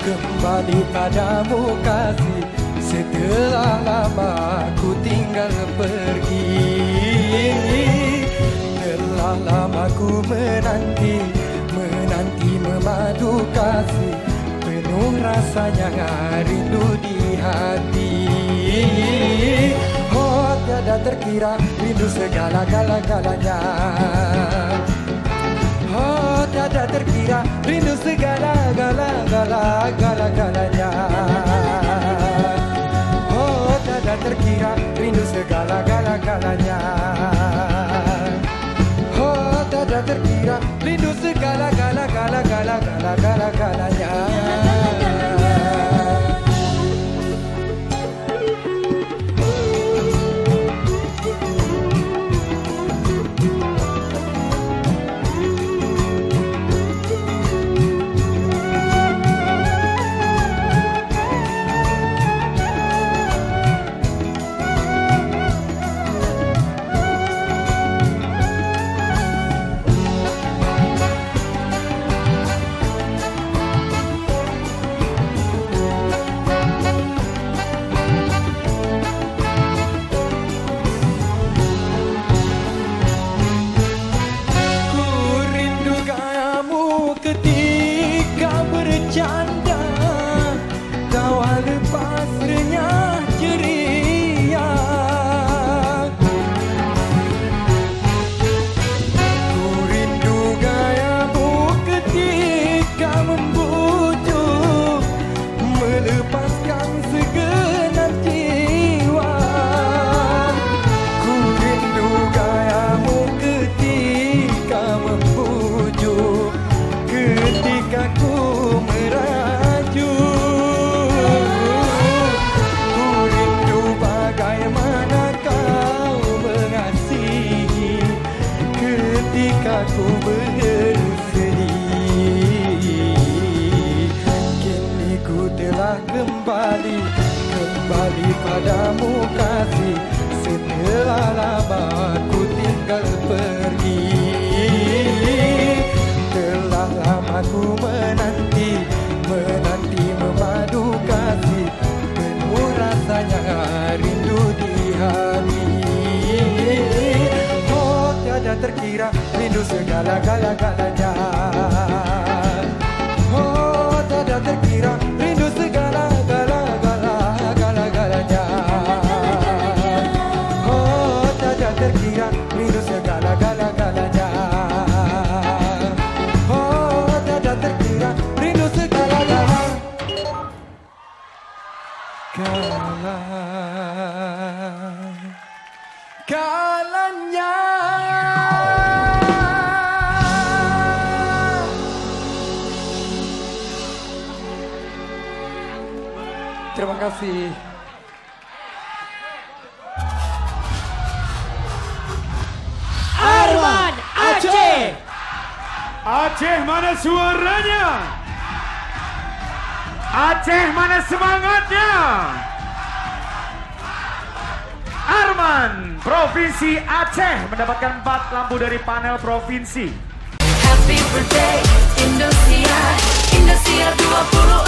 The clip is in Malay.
Kembali padamu kasih, setelah lama ku tinggal pergi. Telah lama ku menanti memadu kasih, penuh rasanya rindu di hati. Oh tiada terkira rindu segala-galanya. Oh tiada terkira rindu segala-galanya. Oh tiada terkira rindu segala-galanya. Oh tiada terkira rindu segala-galanya. Ku bersedih, kini ku telah kembali padamu kasih, setelah lama ku tinggal pergi. Telah lama ku menanti memadu kasih, penuh rasanya rindu di hati. Tiada terkira rindu segala-galanya. Oh tiada terkira rindu segala-galanya. Oh tiada terkira rindu segala-galanya. Oh tiada terkira rindu segala-galanya. Terima kasih. Arman Aceh. Aceh mana suaranya? Aceh mana semangatnya? Arman, Provinsi Aceh mendapatkan 4 lampu dari panel provinsi. Happy birthday Indonesia, Indonesia 20